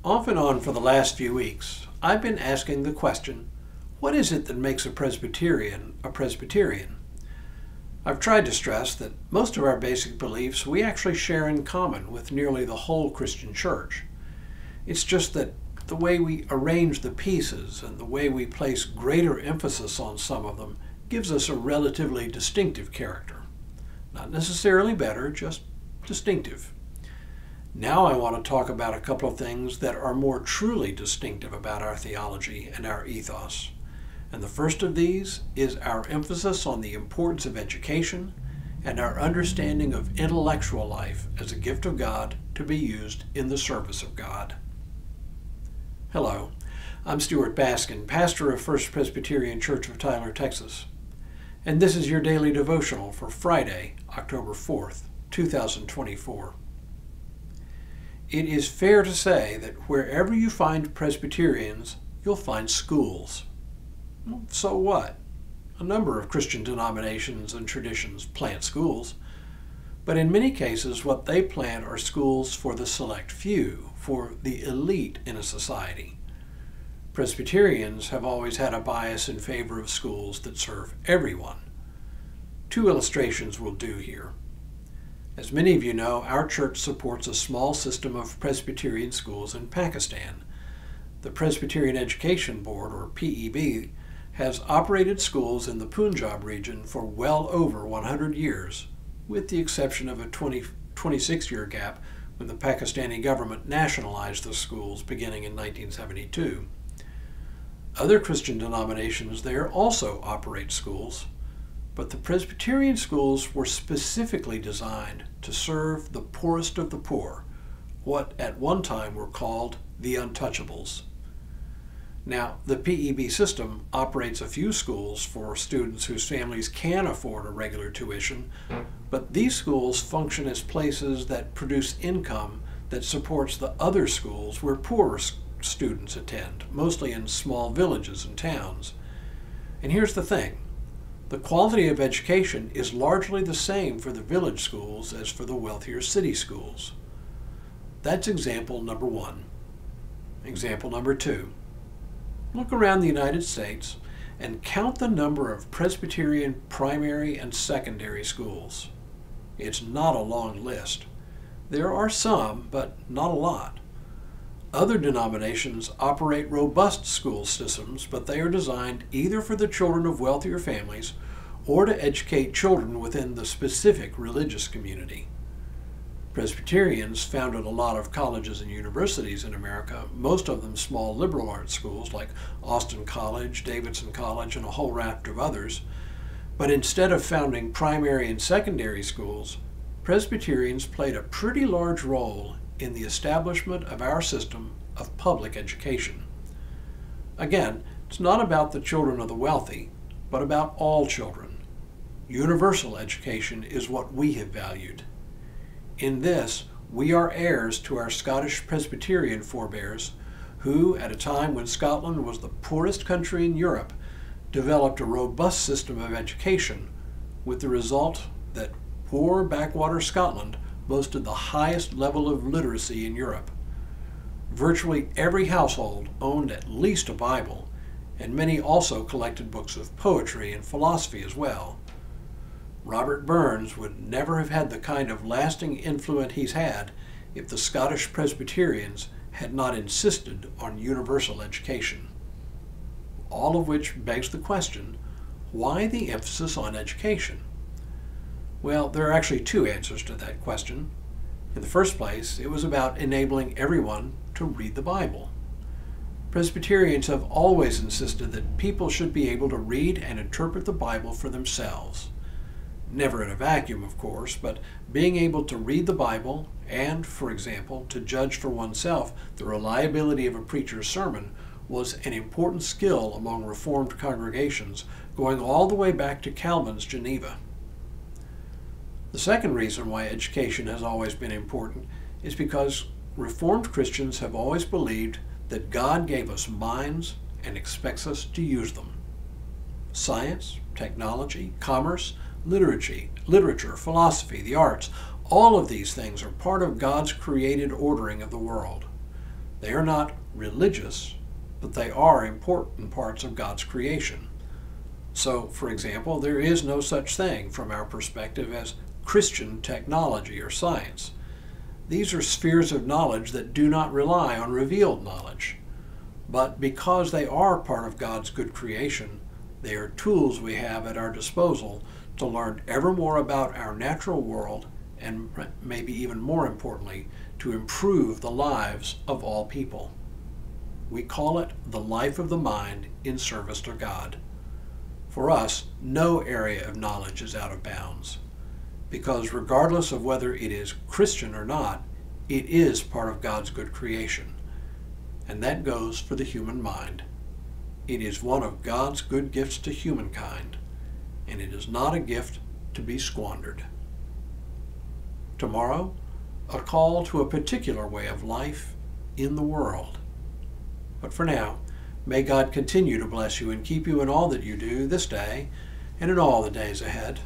Off and on for the last few weeks, I've been asking the question, what is it that makes a Presbyterian a Presbyterian? I've tried to stress that most of our basic beliefs we actually share in common with nearly the whole Christian church. It's just that the way we arrange the pieces and the way we place greater emphasis on some of them gives us a relatively distinctive character. Not necessarily better, just distinctive. Now I want to talk about a couple of things that are more truly distinctive about our theology and our ethos. And the first of these is our emphasis on the importance of education and our understanding of intellectual life as a gift of God to be used in the service of God. Hello, I'm Stuart Baskin, pastor of First Presbyterian Church of Tyler, Texas. And this is your daily devotional for Friday, October 4th, 2024. It is fair to say that wherever you find Presbyterians, you'll find schools. Well, so what? A number of Christian denominations and traditions plant schools, but in many cases what they plant are schools for the select few, for the elite in a society. Presbyterians have always had a bias in favor of schools that serve everyone. Two illustrations will do here. As many of you know, our church supports a small system of Presbyterian schools in Pakistan. The Presbyterian Education Board, or PEB, has operated schools in the Punjab region for well over 100 years, with the exception of a 26-year gap when the Pakistani government nationalized the schools beginning in 1972. Other Christian denominations there also operate schools, but the Presbyterian schools were specifically designed to serve the poorest of the poor, what at one time were called the untouchables. Now, the PEB system operates a few schools for students whose families can afford a regular tuition, but these schools function as places that produce income that supports the other schools where poorer students attend, mostly in small villages and towns. And here's the thing. The quality of education is largely the same for the village schools as for the wealthier city schools. That's example number one. Example number two. Look around the United States and count the number of Presbyterian primary and secondary schools. It's not a long list. There are some, but not a lot. Other denominations operate robust school systems, but they are designed either for the children of wealthier families or to educate children within the specific religious community. Presbyterians founded a lot of colleges and universities in America, most of them small liberal arts schools like Austin College, Davidson College, and a whole raft of others. But instead of founding primary and secondary schools, Presbyterians played a pretty large role in the establishment of our system of public education. Again, it's not about the children of the wealthy, but about all children. Universal education is what we have valued. In this, we are heirs to our Scottish Presbyterian forebears, who, at a time when Scotland was the poorest country in Europe, developed a robust system of education, with the result that poor backwater Scotland boasted the highest level of literacy in Europe. Virtually every household owned at least a Bible, and many also collected books of poetry and philosophy as well. Robert Burns would never have had the kind of lasting influence he's had if the Scottish Presbyterians had not insisted on universal education. All of which begs the question, why the emphasis on education? Well, there are actually two answers to that question. In the first place, it was about enabling everyone to read the Bible. Presbyterians have always insisted that people should be able to read and interpret the Bible for themselves. Never in a vacuum, of course, but being able to read the Bible and, for example, to judge for oneself the reliability of a preacher's sermon was an important skill among Reformed congregations going all the way back to Calvin's Geneva. The second reason why education has always been important is because Reformed Christians have always believed that God gave us minds and expects us to use them. Science, technology, commerce, literature, philosophy, the arts, all of these things are part of God's created ordering of the world. They are not religious, but they are important parts of God's creation. So, for example, there is no such thing from our perspective as Christian technology or science. These are spheres of knowledge that do not rely on revealed knowledge. But because they are part of God's good creation, they are tools we have at our disposal to learn ever more about our natural world and maybe even more importantly, to improve the lives of all people. We call it the life of the mind in service to God. For us, no area of knowledge is out of bounds, because regardless of whether it is Christian or not, it is part of God's good creation. And that goes for the human mind. It is one of God's good gifts to humankind, and it is not a gift to be squandered. Tomorrow, a call to a particular way of life in the world. But for now, may God continue to bless you and keep you in all that you do this day and in all the days ahead.